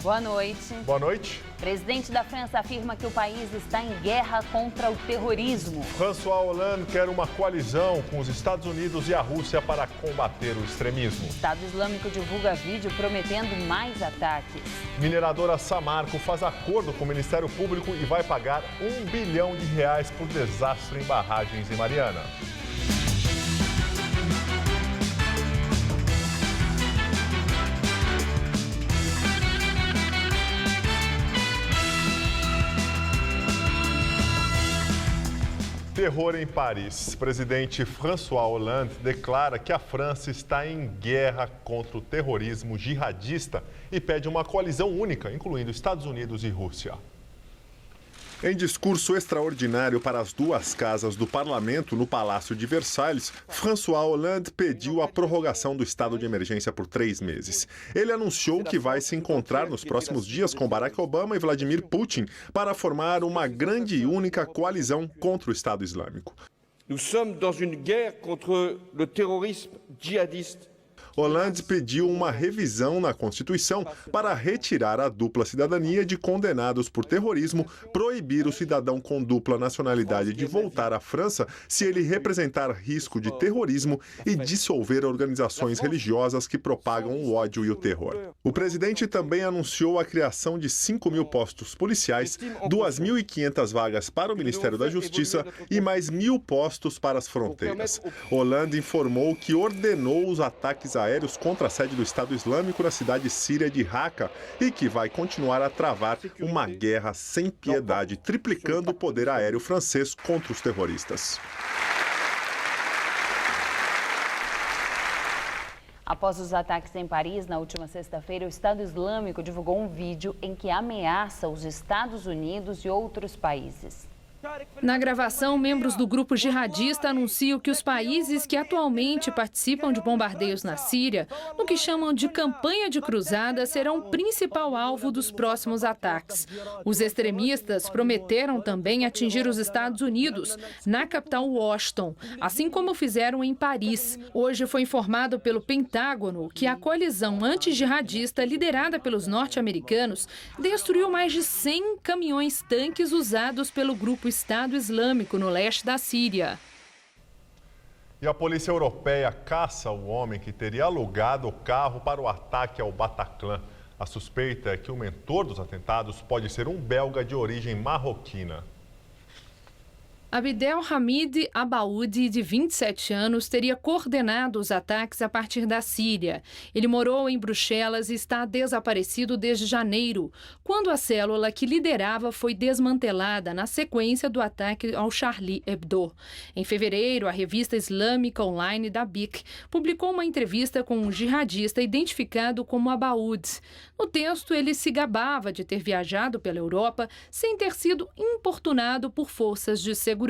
Boa noite. Boa noite. O presidente da França afirma que o país está em guerra contra o terrorismo. François Hollande quer uma coalizão com os Estados Unidos e a Rússia para combater o extremismo. O Estado Islâmico divulga vídeo prometendo mais ataques. Mineradora Samarco faz acordo com o Ministério Público e vai pagar R$ 1 bilhão por desastre em barragens em Mariana. Terror em Paris. Presidente François Hollande declara que a França está em guerra contra o terrorismo jihadista e pede uma coalizão única, incluindo Estados Unidos e Rússia. Em discurso extraordinário para as duas casas do parlamento no Palácio de Versalhes, François Hollande pediu a prorrogação do estado de emergência por 3 meses. Ele anunciou que vai se encontrar nos próximos dias com Barack Obama e Vladimir Putin para formar uma grande e única coalizão contra o Estado Islâmico. Nous sommes dans une guerre contre le terrorisme djihadiste. Hollande pediu uma revisão na Constituição para retirar a dupla cidadania de condenados por terrorismo, proibir o cidadão com dupla nacionalidade de voltar à França se ele representar risco de terrorismo e dissolver organizações religiosas que propagam o ódio e o terror. O presidente também anunciou a criação de 5.000 postos policiais, 2.500 vagas para o Ministério da Justiça e mais 1.000 postos para as fronteiras. Hollande informou que ordenou os ataques aéreos contra a sede do Estado Islâmico na cidade síria de Raqqa e que vai continuar a travar uma guerra sem piedade, triplicando o poder aéreo francês contra os terroristas. Após os ataques em Paris, na última sexta-feira, o Estado Islâmico divulgou um vídeo em que ameaça os Estados Unidos e outros países. Na gravação, membros do grupo jihadista anunciam que os países que atualmente participam de bombardeios na Síria, no que chamam de campanha de cruzada, serão o principal alvo dos próximos ataques. Os extremistas prometeram também atingir os Estados Unidos, na capital Washington, assim como fizeram em Paris. Hoje foi informado pelo Pentágono que a coalizão anti-jihadista, liderada pelos norte-americanos, destruiu mais de 100 caminhões-tanques usados pelo grupo Estado Islâmico no leste da Síria. E a polícia europeia caça o homem que teria alugado o carro para o ataque ao Bataclan. A suspeita é que o mentor dos atentados pode ser um belga de origem marroquina. Abdelhamid Abaoudi, de 27 anos, teria coordenado os ataques a partir da Síria. Ele morou em Bruxelas e está desaparecido desde janeiro, quando a célula que liderava foi desmantelada na sequência do ataque ao Charlie Hebdo. Em fevereiro, a revista islâmica online da BIC publicou uma entrevista com um jihadista identificado como Abaoudi. No texto, ele se gabava de ter viajado pela Europa sem ter sido importunado por forças de segurança.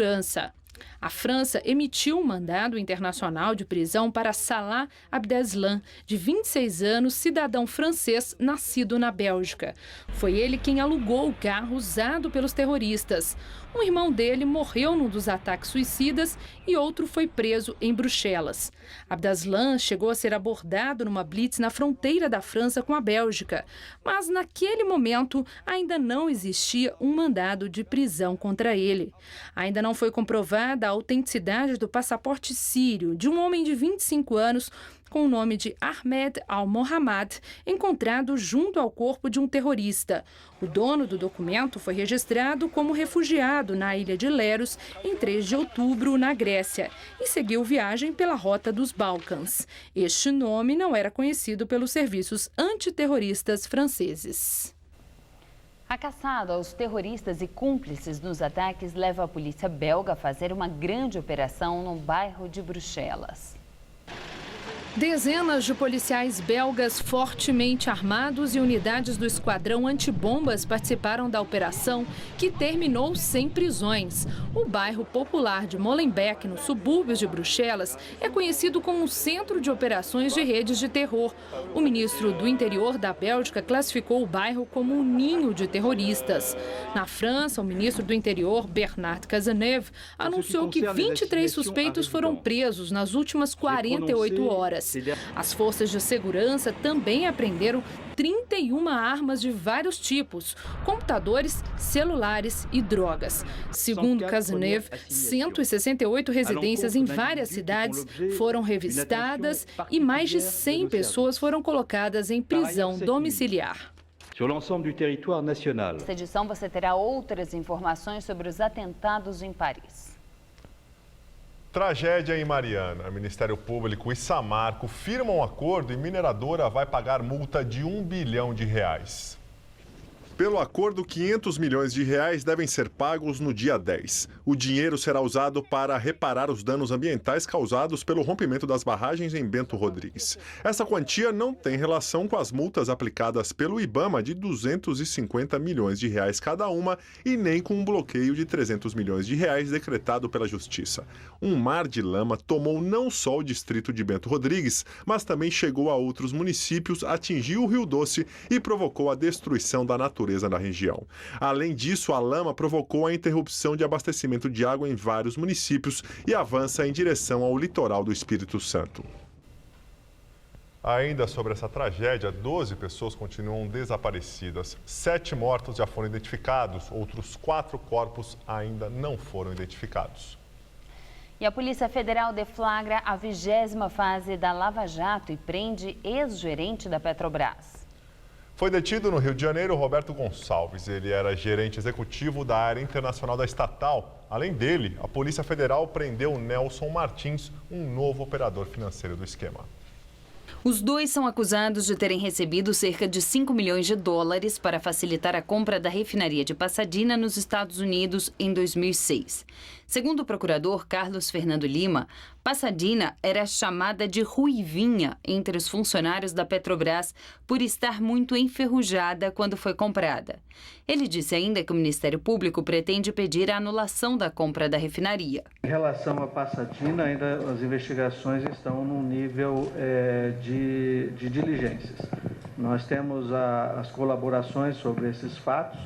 A França emitiu um mandado internacional de prisão para Salah Abdeslam, de 26 anos, cidadão francês nascido na Bélgica. Foi ele quem alugou o carro usado pelos terroristas. Um irmão dele morreu num dos ataques suicidas e outro foi preso em Bruxelas. Abdeslam chegou a ser abordado numa blitz na fronteira da França com a Bélgica, mas naquele momento ainda não existia um mandado de prisão contra ele. Ainda não foi comprovada a autenticidade do passaporte sírio de um homem de 25 anos com o nome de Ahmed al-Mohammad, encontrado junto ao corpo de um terrorista. O dono do documento foi registrado como refugiado na ilha de Leros em 3 de outubro, na Grécia, e seguiu viagem pela rota dos Balcãs. Este nome não era conhecido pelos serviços antiterroristas franceses. A caçada aos terroristas e cúmplices nos ataques leva a polícia belga a fazer uma grande operação no bairro de Bruxelas. Dezenas de policiais belgas fortemente armados e unidades do esquadrão antibombas participaram da operação, que terminou sem prisões. O bairro popular de Molenbeek, nos subúrbios de Bruxelas, é conhecido como um centro de operações de redes de terror. O ministro do Interior da Bélgica classificou o bairro como um ninho de terroristas. Na França, o ministro do Interior, Bernard Cazeneuve, anunciou que 23 suspeitos foram presos nas últimas 48 horas. dias. As forças de segurança também apreenderam 31 armas de vários tipos, computadores, celulares e drogas. Segundo Cazeneuve, 168 residências em várias cidades foram revistadas e mais de 100 pessoas foram colocadas em prisão domiciliar. Sur l'ensemble du territoire national. Nesta edição você terá outras informações sobre os atentados em Paris. Tragédia em Mariana. O Ministério Público e Samarco firmam um acordo e mineradora vai pagar multa de R$1 bilhão. Pelo acordo, 500 milhões de reais devem ser pagos no dia 10. O dinheiro será usado para reparar os danos ambientais causados pelo rompimento das barragens em Bento Rodrigues. Essa quantia não tem relação com as multas aplicadas pelo IBAMA de 250 milhões de reais cada uma e nem com um bloqueio de 300 milhões de reais decretado pela Justiça. Um mar de lama tomou não só o distrito de Bento Rodrigues, mas também chegou a outros municípios, atingiu o Rio Doce e provocou a destruição da natureza na região. Além disso, a lama provocou a interrupção de abastecimento de água em vários municípios e avança em direção ao litoral do Espírito Santo. Ainda sobre essa tragédia, 12 pessoas continuam desaparecidas. 7 mortos já foram identificados, outros 4 corpos ainda não foram identificados. E a Polícia Federal deflagra a 20ª fase da Lava Jato e prende ex-gerente da Petrobras. Foi detido no Rio de Janeiro Roberto Gonçalves. Ele era gerente executivo da área internacional da estatal. Além dele, a Polícia Federal prendeu Nelson Martins, um novo operador financeiro do esquema. Os dois são acusados de terem recebido cerca de 5 milhões de dólares para facilitar a compra da refinaria de Pasadena nos Estados Unidos em 2006. Segundo o procurador Carlos Fernando Lima, Pasadena era chamada de ruivinha entre os funcionários da Petrobras por estar muito enferrujada quando foi comprada. Ele disse ainda que o Ministério Público pretende pedir a anulação da compra da refinaria. Em relação a Pasadena, ainda as investigações estão num nível de diligências. Nós temos as colaborações sobre esses fatos,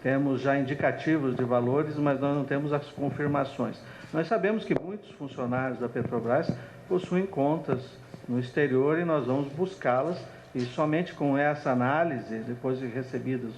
temos já indicativos de valores, mas nós não temos as confirmações. Nós sabemos que muitos funcionários da Petrobras possuem contas no exterior e nós vamos buscá-las e somente com essa análise, depois de recebidos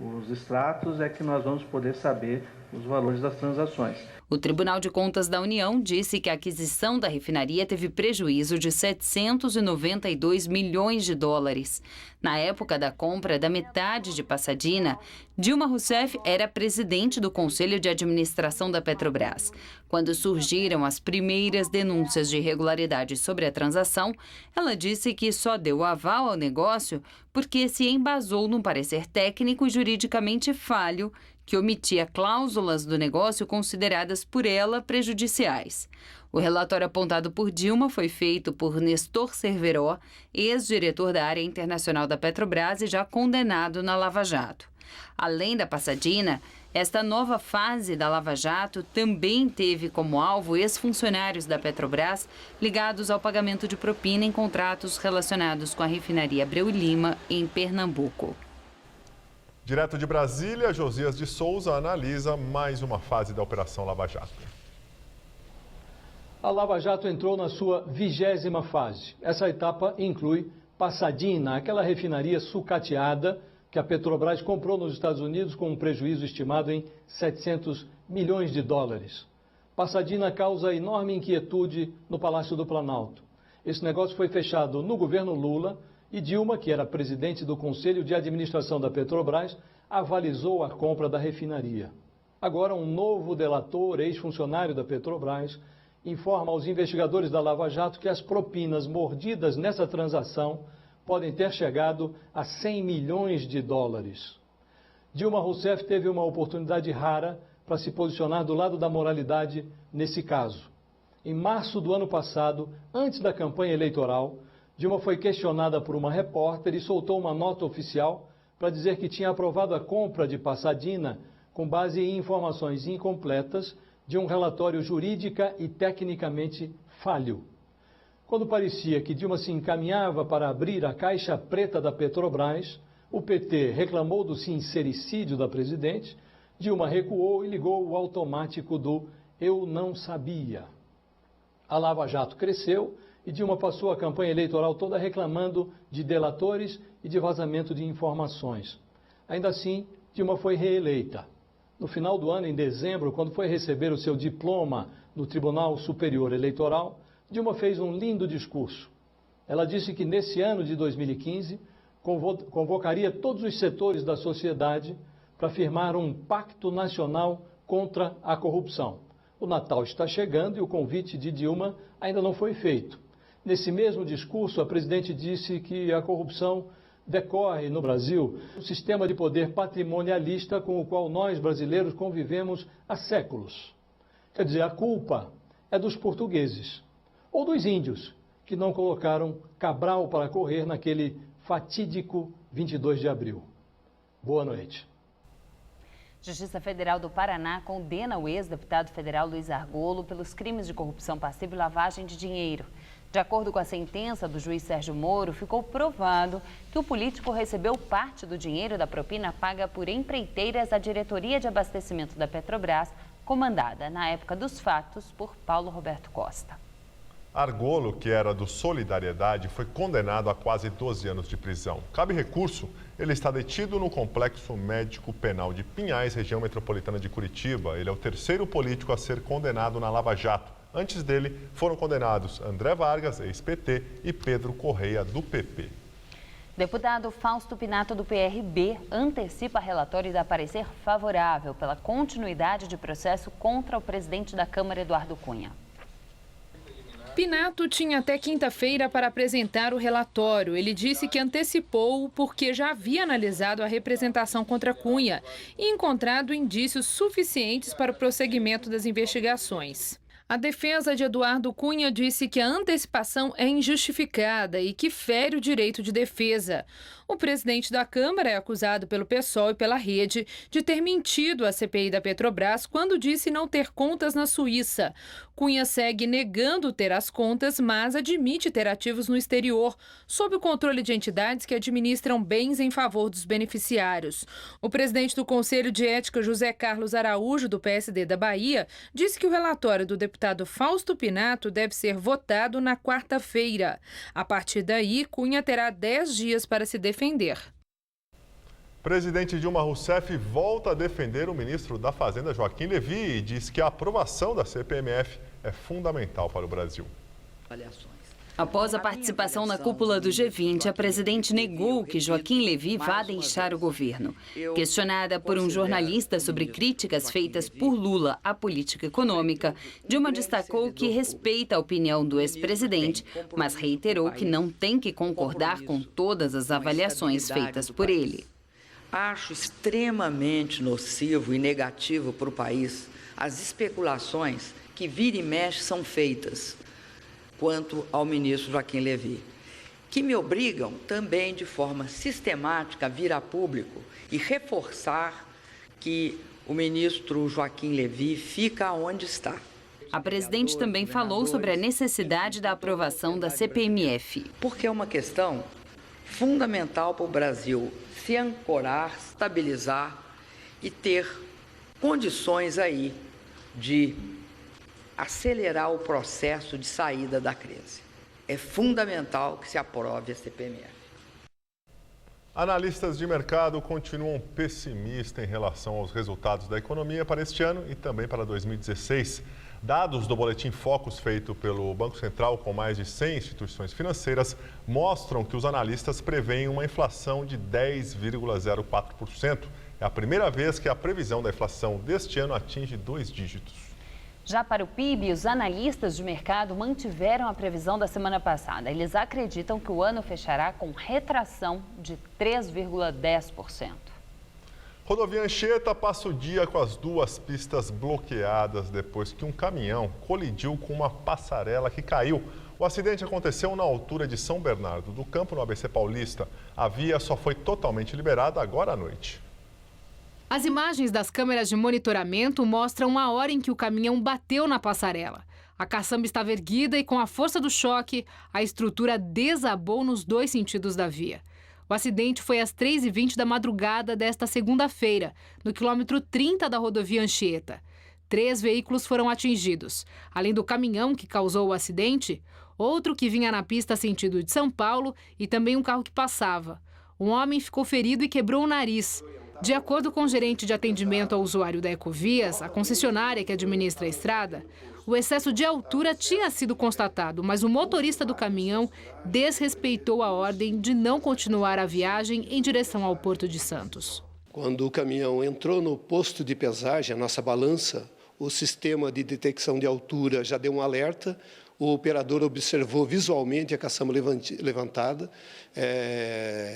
os extratos, é que nós vamos poder saber os valores das transações. O Tribunal de Contas da União disse que a aquisição da refinaria teve prejuízo de 792 milhões de dólares. Na época da compra da metade de Pasadena, Dilma Rousseff era presidente do Conselho de Administração da Petrobras. Quando surgiram as primeiras denúncias de irregularidades sobre a transação, ela disse que só deu aval ao negócio porque se embasou num parecer técnico e juridicamente falho que omitia cláusulas do negócio consideradas por ela prejudiciais. O relatório apontado por Dilma foi feito por Nestor Cerveró, ex-diretor da área internacional da Petrobras e já condenado na Lava Jato. Além da Pasadena, esta nova fase da Lava Jato também teve como alvo ex-funcionários da Petrobras ligados ao pagamento de propina em contratos relacionados com a refinaria Abreu e Lima, em Pernambuco. Direto de Brasília, Josias de Souza analisa mais uma fase da Operação Lava Jato. A Lava Jato entrou na sua 20ª fase. Essa etapa inclui Pasadena, aquela refinaria sucateada que a Petrobras comprou nos Estados Unidos com um prejuízo estimado em 700 milhões de dólares. Pasadena causa enorme inquietude no Palácio do Planalto. Esse negócio foi fechado no governo Lula e Dilma, que era presidente do Conselho de Administração da Petrobras, avalizou a compra da refinaria. Agora, um novo delator, ex-funcionário da Petrobras, informa aos investigadores da Lava Jato que as propinas mordidas nessa transação podem ter chegado a 100 milhões de dólares. Dilma Rousseff teve uma oportunidade rara para se posicionar do lado da moralidade nesse caso. Em março do ano passado, antes da campanha eleitoral, Dilma foi questionada por uma repórter e soltou uma nota oficial para dizer que tinha aprovado a compra de Pasadena com base em informações incompletas de um relatório jurídica e tecnicamente falho. Quando parecia que Dilma se encaminhava para abrir a caixa preta da Petrobras, o PT reclamou do sincericídio da presidente, Dilma recuou e ligou o automático do "eu não sabia". A Lava Jato cresceu e Dilma passou a campanha eleitoral toda reclamando de delatores e de vazamento de informações. Ainda assim, Dilma foi reeleita. No final do ano, em dezembro, quando foi receber o seu diploma no Tribunal Superior Eleitoral, Dilma fez um lindo discurso. Ela disse que nesse ano de 2015 convocaria todos os setores da sociedade para firmar um pacto nacional contra a corrupção. O Natal está chegando e o convite de Dilma ainda não foi feito. Nesse mesmo discurso, a presidente disse que a corrupção decorre no Brasil um sistema de poder patrimonialista com o qual nós brasileiros convivemos há séculos. Quer dizer, a culpa é dos portugueses ou dos índios, que não colocaram Cabral para correr naquele fatídico 22 de abril. Boa noite. Justiça Federal do Paraná condena o ex-deputado federal Luiz Argolo pelos crimes de corrupção passiva e lavagem de dinheiro. De acordo com a sentença do juiz Sérgio Moro, ficou provado que o político recebeu parte do dinheiro da propina paga por empreiteiras da diretoria de abastecimento da Petrobras, comandada, na época dos fatos, por Paulo Roberto Costa. Argolo, que era do Solidariedade, foi condenado a quase 12 anos de prisão. Cabe recurso, ele está detido no Complexo Médico Penal de Pinhais, região metropolitana de Curitiba. Ele é o terceiro político a ser condenado na Lava Jato. Antes dele, foram condenados André Vargas, ex-PT, e Pedro Correia, do PP. Deputado Fausto Pinato, do PRB, antecipa relatório e dá parecer favorável pela continuidade de processo contra o presidente da Câmara, Eduardo Cunha. Pinato tinha até quinta-feira para apresentar o relatório. Ele disse que antecipou porque já havia analisado a representação contra Cunha e encontrado indícios suficientes para o prosseguimento das investigações. A defesa de Eduardo Cunha disse que a antecipação é injustificada e que fere o direito de defesa. O presidente da Câmara é acusado pelo PSOL e pela Rede de ter mentido à CPI da Petrobras quando disse não ter contas na Suíça. Cunha segue negando ter as contas, mas admite ter ativos no exterior, sob o controle de entidades que administram bens em favor dos beneficiários. O presidente do Conselho de Ética, José Carlos Araújo, do PSD da Bahia, disse que o relatório do deputado Fausto Pinato deve ser votado na quarta-feira. A partir daí, Cunha terá 10 dias para se defender. Presidente Dilma Rousseff volta a defender o ministro da Fazenda, Joaquim Levy, e diz que a aprovação da CPMF é fundamental para o Brasil. Após a participação na cúpula do G20, a presidente negou que Joaquim Levy vá deixar o governo. Questionada por um jornalista sobre críticas feitas por Lula à política econômica, Dilma destacou que respeita a opinião do ex-presidente, mas reiterou que não tem que concordar com todas as avaliações feitas por ele. Acho extremamente nocivo e negativo para o país as especulações que vira e mexe são feitas quanto ao ministro Joaquim Levy, que me obrigam também de forma sistemática a vir a público e reforçar que o ministro Joaquim Levy fica onde está. A presidente também falou sobre a necessidade da aprovação da CPMF. Porque é uma questão fundamental para o Brasil se ancorar, estabilizar e ter condições aí de acelerar o processo de saída da crise. É fundamental que se aprove a CPMF. Analistas de mercado continuam pessimistas em relação aos resultados da economia para este ano e também para 2016. Dados do Boletim Focus, feito pelo Banco Central com mais de 100 instituições financeiras, mostram que os analistas preveem uma inflação de 10,04%. É a primeira vez que a previsão da inflação deste ano atinge 2 dígitos. Já para o PIB, os analistas de mercado mantiveram a previsão da semana passada. Eles acreditam que o ano fechará com retração de 3,10%. Rodovia Anchieta passa o dia com as duas pistas bloqueadas depois que um caminhão colidiu com uma passarela que caiu. O acidente aconteceu na altura de São Bernardo do Campo, no ABC Paulista. A via só foi totalmente liberada agora à noite. As imagens das câmeras de monitoramento mostram a hora em que o caminhão bateu na passarela. A caçamba estava erguida e, com a força do choque, a estrutura desabou nos dois sentidos da via. O acidente foi às 3h20 da madrugada desta segunda-feira, no quilômetro 30 da rodovia Anchieta. 3 veículos foram atingidos. Além do caminhão que causou o acidente, outro que vinha na pista sentido de São Paulo e também um carro que passava. Um homem ficou ferido e quebrou o nariz. De acordo com o gerente de atendimento ao usuário da Ecovias, a concessionária que administra a estrada, o excesso de altura tinha sido constatado, mas o motorista do caminhão desrespeitou a ordem de não continuar a viagem em direção ao Porto de Santos. Quando o caminhão entrou no posto de pesagem, a nossa balança, o sistema de detecção de altura já deu um alerta. O operador observou visualmente a caçamba levantada,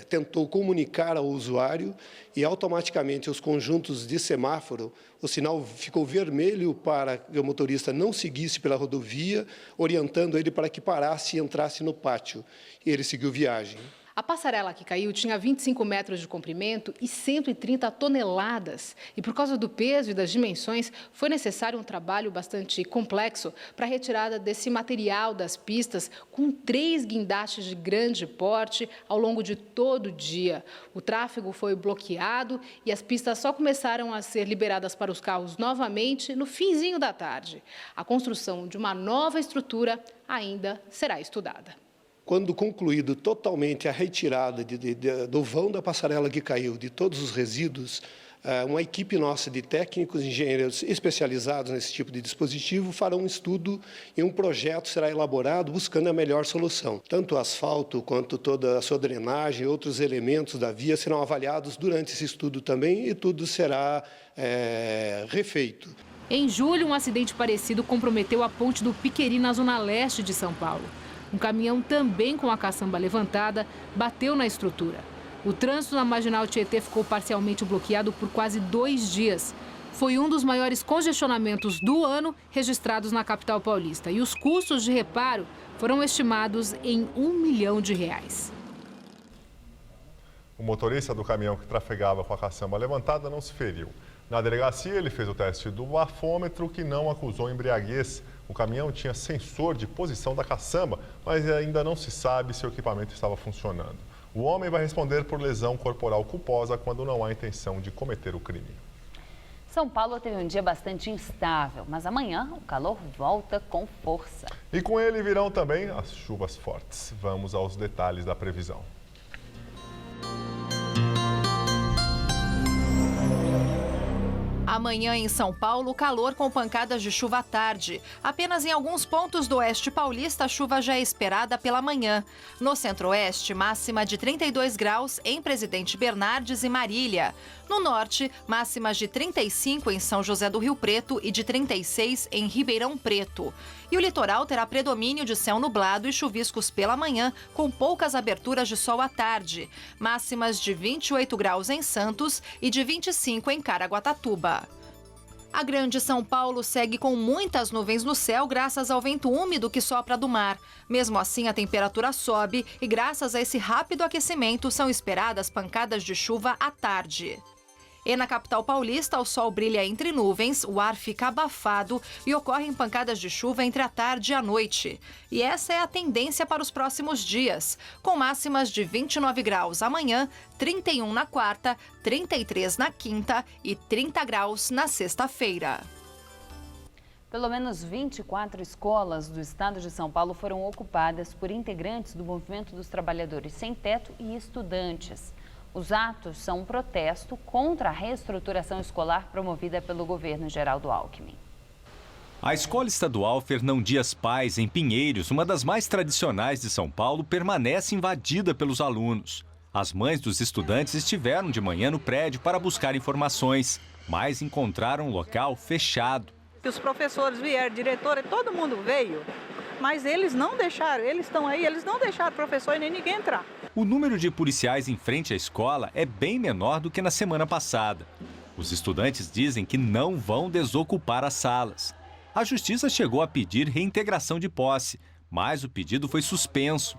tentou comunicar ao usuário e automaticamente os conjuntos de semáforo, o sinal ficou vermelho para que o motorista não seguisse pela rodovia, orientando ele para que parasse e entrasse no pátio. E ele seguiu viagem. A passarela que caiu tinha 25 metros de comprimento e 130 toneladas. E por causa do peso e das dimensões, foi necessário um trabalho bastante complexo para a retirada desse material das pistas, com 3 guindastes de grande porte ao longo de todo o dia. O tráfego foi bloqueado e as pistas só começaram a ser liberadas para os carros novamente no finzinho da tarde. A construção de uma nova estrutura ainda será estudada. Quando concluído totalmente a retirada do vão da passarela que caiu, de todos os resíduos, uma equipe nossa de técnicos e engenheiros especializados nesse tipo de dispositivo farão um estudo e um projeto será elaborado buscando a melhor solução. Tanto o asfalto quanto toda a sua drenagem e outros elementos da via serão avaliados durante esse estudo também e tudo será refeito. Em julho, um acidente parecido comprometeu a ponte do Piqueri na zona leste de São Paulo. Um caminhão também com a caçamba levantada bateu na estrutura. O trânsito na Marginal Tietê ficou parcialmente bloqueado por quase 2 dias. Foi um dos maiores congestionamentos do ano registrados na capital paulista. E os custos de reparo foram estimados em R$1 milhão. O motorista do caminhão que trafegava com a caçamba levantada não se feriu. Na delegacia, ele fez o teste do bafômetro, que não acusou embriaguez. O caminhão tinha sensor de posição da caçamba, mas ainda não se sabe se o equipamento estava funcionando. O homem vai responder por lesão corporal culposa quando não há intenção de cometer o crime. São Paulo teve um dia bastante instável, mas amanhã o calor volta com força. E com ele virão também as chuvas fortes. Vamos aos detalhes da previsão. Amanhã em São Paulo, calor com pancadas de chuva à tarde. Apenas em alguns pontos do oeste paulista, a chuva já é esperada pela manhã. No centro-oeste, máxima de 32 graus em Presidente Bernardes e Marília. No norte, máximas de 35 em São José do Rio Preto e de 36 em Ribeirão Preto. E o litoral terá predomínio de céu nublado e chuviscos pela manhã, com poucas aberturas de sol à tarde. Máximas de 28 graus em Santos e de 25 em Caraguatatuba. A Grande São Paulo segue com muitas nuvens no céu graças ao vento úmido que sopra do mar. Mesmo assim, a temperatura sobe e graças a esse rápido aquecimento são esperadas pancadas de chuva à tarde. E na capital paulista, o sol brilha entre nuvens, o ar fica abafado e ocorrem pancadas de chuva entre a tarde e a noite. E essa é a tendência para os próximos dias, com máximas de 29 graus amanhã, 31 na quarta, 33 na quinta e 30 graus na sexta-feira. Pelo menos 24 escolas do estado de São Paulo foram ocupadas por integrantes do Movimento dos Trabalhadores Sem Teto e estudantes. Os atos são um protesto contra a reestruturação escolar promovida pelo governo Geraldo Alckmin. A Escola Estadual Fernão Dias Pais, em Pinheiros, uma das mais tradicionais de São Paulo, permanece invadida pelos alunos. As mães dos estudantes estiveram de manhã no prédio para buscar informações, mas encontraram o local fechado. Os professores vieram, diretora, todo mundo veio, mas eles não deixaram, eles estão aí, eles não deixaram o professor e nem ninguém entrar. O número de policiais em frente à escola é bem menor do que na semana passada. Os estudantes dizem que não vão desocupar as salas. A Justiça chegou a pedir reintegração de posse, mas o pedido foi suspenso.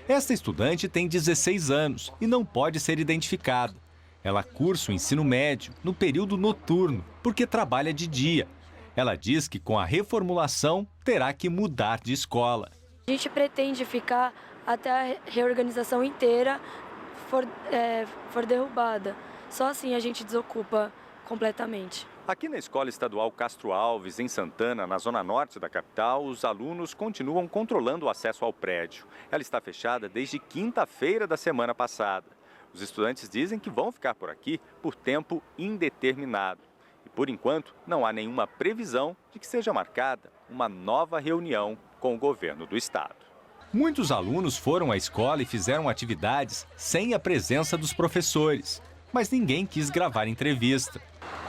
Esta estudante tem 16 anos e não pode ser identificada. Ela cursa o ensino médio no período noturno, porque trabalha de dia. Ela diz que com a reformulação terá que mudar de escola. A gente pretende ficar até a reorganização inteira for derrubada. Só assim a gente desocupa completamente. Aqui na Escola Estadual Castro Alves, em Santana, na zona norte da capital, os alunos continuam controlando o acesso ao prédio. Ela está fechada desde quinta-feira da semana passada. Os estudantes dizem que vão ficar por aqui por tempo indeterminado. E, por enquanto, não há nenhuma previsão de que seja marcada uma nova reunião com o governo do estado. Muitos alunos foram à escola e fizeram atividades sem a presença dos professores, mas ninguém quis gravar entrevista.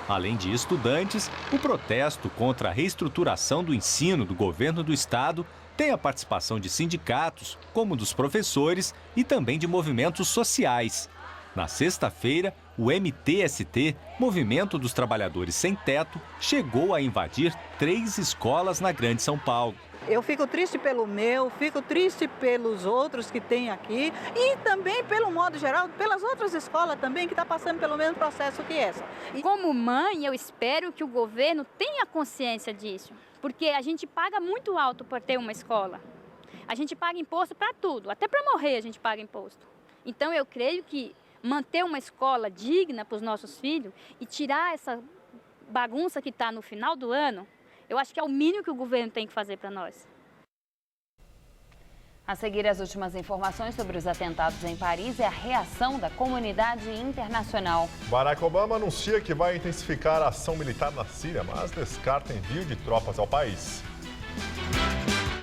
Além de estudantes, o protesto contra a reestruturação do ensino do governo do estado tem a participação de sindicatos, como dos professores, e também de movimentos sociais. Na sexta-feira, o MTST, Movimento dos Trabalhadores Sem Teto, chegou a invadir 3 escolas na Grande São Paulo. Eu fico triste pelo meu, fico triste pelos outros que tem aqui e também, pelo modo geral, pelas outras escolas também que estão passando pelo mesmo processo que essa. Como mãe, eu espero que o governo tenha consciência disso, porque a gente paga muito alto para ter uma escola. A gente paga imposto para tudo, até para morrer a gente paga imposto. Então eu creio que manter uma escola digna para os nossos filhos e tirar essa bagunça que está no final do ano, eu acho que é o mínimo que o governo tem que fazer para nós. A seguir, as últimas informações sobre os atentados em Paris e a reação da comunidade internacional. Barack Obama anuncia que vai intensificar a ação militar na Síria, mas descarta envio de tropas ao país.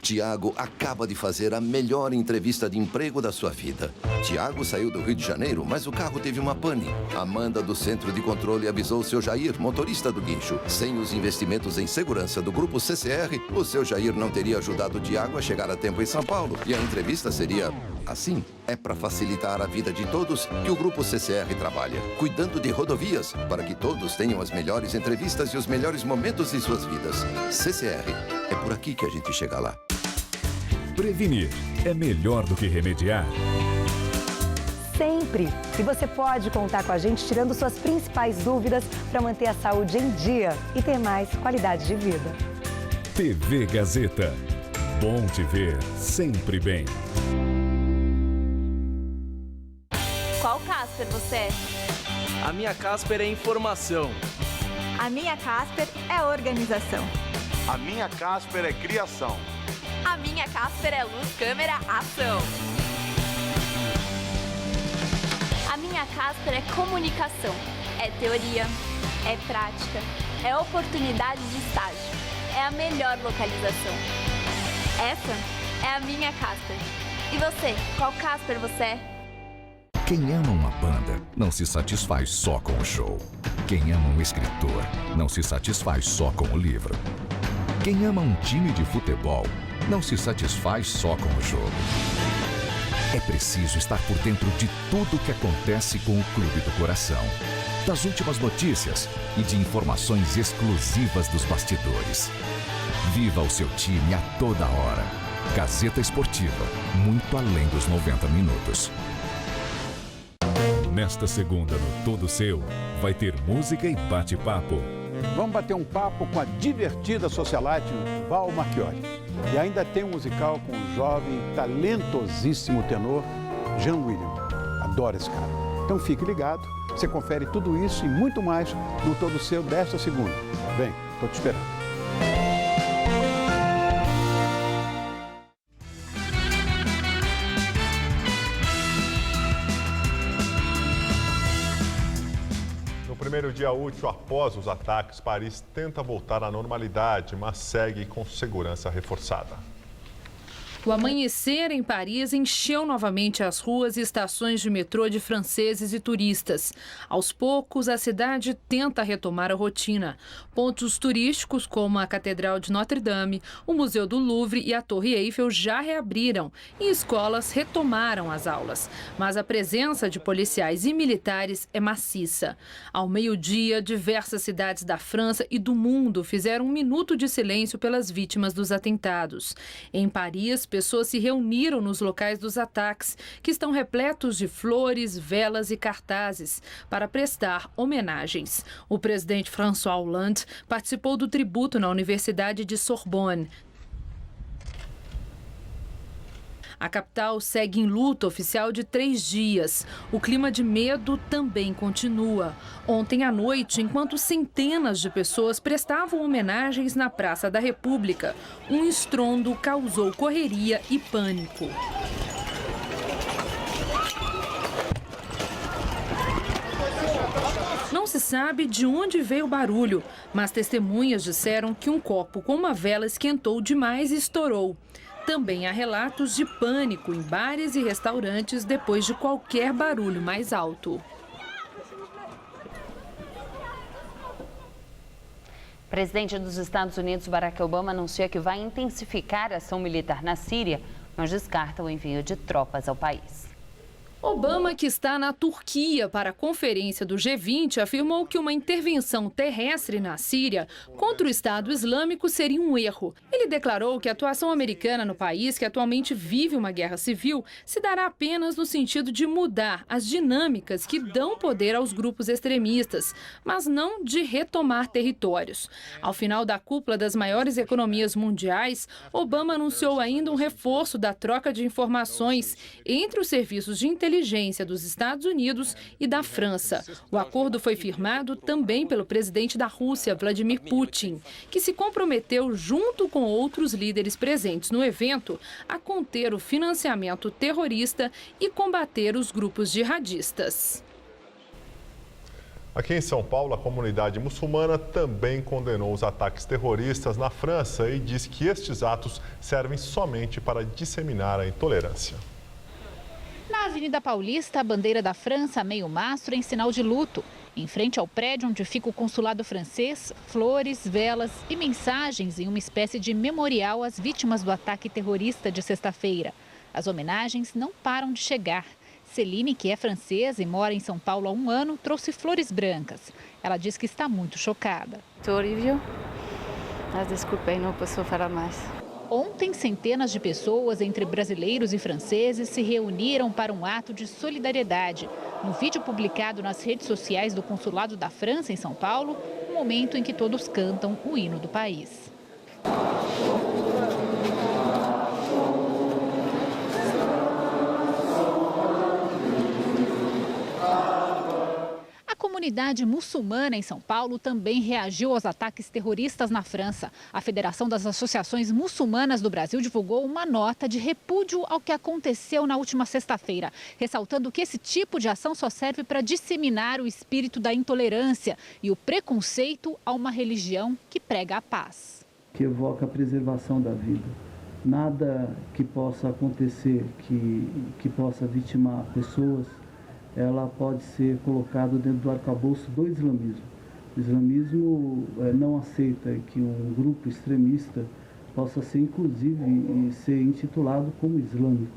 Tiago acaba de fazer a melhor entrevista de emprego da sua vida. Tiago saiu do Rio de Janeiro, mas o carro teve uma pane. Amanda, do Centro de Controle, avisou o seu Jair, motorista do guincho. Sem os investimentos em segurança do Grupo CCR, o seu Jair não teria ajudado o Tiago a chegar a tempo em São Paulo. E a entrevista seria assim. É para facilitar a vida de todos que o Grupo CCR trabalha, cuidando de rodovias, para que todos tenham as melhores entrevistas e os melhores momentos de suas vidas. CCR, é por aqui que a gente chega lá. Prevenir é melhor do que remediar. Sempre! E você pode contar com a gente tirando suas principais dúvidas para manter a saúde em dia e ter mais qualidade de vida. TV Gazeta. Bom te ver sempre bem. Qual Casper você é? A minha Casper é informação. A minha Casper é organização. A minha Casper é criação. A minha Casper é luz, câmera, ação. A minha Casper é comunicação. É teoria, é prática, é oportunidade de estágio. É a melhor localização. Essa é a minha Casper. E você, qual Casper você é? Quem ama uma banda não se satisfaz só com o show. Quem ama um escritor não se satisfaz só com o livro. Quem ama um time de futebol não se satisfaz só com o jogo. É preciso estar por dentro de tudo o que acontece com o Clube do Coração, das últimas notícias e de informações exclusivas dos bastidores. Viva o seu time a toda hora. Gazeta Esportiva, muito além dos 90 minutos. Nesta segunda, no Todo Seu, vai ter música e bate-papo. Vamos bater um papo com a divertida socialite Val Marchiori. E ainda tem um musical com o jovem, talentosíssimo tenor Jean William. Adoro esse cara. Então fique ligado, você confere tudo isso e muito mais no Todo Seu desta segunda. Vem, estou te esperando. Primeiro dia útil após os ataques, Paris tenta voltar à normalidade, mas segue com segurança reforçada. O amanhecer em Paris encheu novamente as ruas e estações de metrô de franceses e turistas. Aos poucos, a cidade tenta retomar a rotina. Pontos turísticos como a Catedral de Notre-Dame, o Museu do Louvre e a Torre Eiffel já reabriram e escolas retomaram as aulas. Mas a presença de policiais e militares é maciça. Ao meio-dia, diversas cidades da França e do mundo fizeram um minuto de silêncio pelas vítimas dos atentados. Em Paris, pessoas se reuniram nos locais dos ataques, que estão repletos de flores, velas e cartazes, para prestar homenagens. O presidente François Hollande participou do tributo na Universidade de Sorbonne. A capital segue em luto oficial de 3 dias. O clima de medo também continua. Ontem à noite, enquanto centenas de pessoas prestavam homenagens na Praça da República, um estrondo causou correria e pânico. Não se sabe de onde veio o barulho, mas testemunhas disseram que um copo com uma vela esquentou demais e estourou. Também há relatos de pânico em bares e restaurantes depois de qualquer barulho mais alto. O presidente dos Estados Unidos, Barack Obama, anuncia que vai intensificar a ação militar na Síria, mas descarta o envio de tropas ao país. Obama, que está na Turquia para a conferência do G20, afirmou que uma intervenção terrestre na Síria contra o Estado Islâmico seria um erro. Ele declarou que a atuação americana no país, que atualmente vive uma guerra civil, se dará apenas no sentido de mudar as dinâmicas que dão poder aos grupos extremistas, mas não de retomar territórios. Ao final da cúpula das maiores economias mundiais, Obama anunciou ainda um reforço da troca de informações entre os serviços de inteligência dos Estados Unidos e da França. O acordo foi firmado também pelo presidente da Rússia, Vladimir Putin, que se comprometeu, junto com outros líderes presentes no evento, a conter o financiamento terrorista e combater os grupos jihadistas. Aqui em São Paulo, a comunidade muçulmana também condenou os ataques terroristas na França e diz que estes atos servem somente para disseminar a intolerância. Na Avenida Paulista, a bandeira da França, meio mastro, em sinal de luto. Em frente ao prédio onde fica o consulado francês, flores, velas e mensagens em uma espécie de memorial às vítimas do ataque terrorista de sexta-feira. As homenagens não param de chegar. Celine, que é francesa e mora em São Paulo há 1 ano, trouxe flores brancas. Ela diz que está muito chocada. Estou horrível, mas desculpem, não posso falar mais. Ontem, centenas de pessoas, entre brasileiros e franceses, se reuniram para um ato de solidariedade. No vídeo publicado nas redes sociais do Consulado da França, em São Paulo, um momento em que todos cantam o hino do país. A comunidade muçulmana em São Paulo também reagiu aos ataques terroristas na França. A Federação das Associações Muçulmanas do Brasil divulgou uma nota de repúdio ao que aconteceu na última sexta-feira, ressaltando que esse tipo de ação só serve para disseminar o espírito da intolerância e o preconceito a uma religião que prega a paz. Que evoca a preservação da vida. Nada que possa acontecer, que possa vitimar pessoas, ela pode ser colocada dentro do arcabouço do islamismo. O islamismo não aceita que um grupo extremista possa ser, inclusive, ser intitulado como islâmico.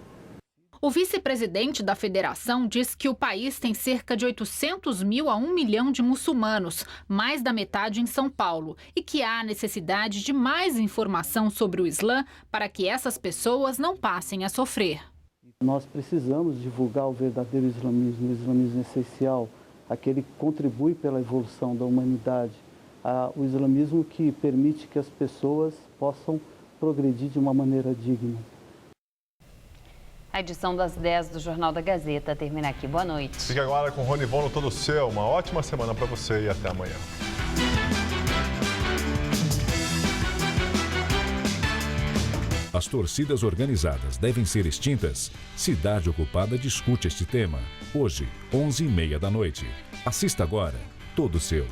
O vice-presidente da federação diz que o país tem cerca de 800 mil a 1 milhão de muçulmanos, mais da metade em São Paulo, e que há necessidade de mais informação sobre o Islã para que essas pessoas não passem a sofrer. Nós precisamos divulgar o verdadeiro islamismo, o islamismo essencial, aquele que contribui pela evolução da humanidade, o islamismo que permite que as pessoas possam progredir de uma maneira digna. A edição das 10 do Jornal da Gazeta termina aqui. Boa noite. Fique agora com o Rony Von no Todo Seu. Uma ótima semana para você e até amanhã. As torcidas organizadas devem ser extintas? Cidade Ocupada discute este tema. Hoje, 11h30 da noite. Assista agora, Todo Seu.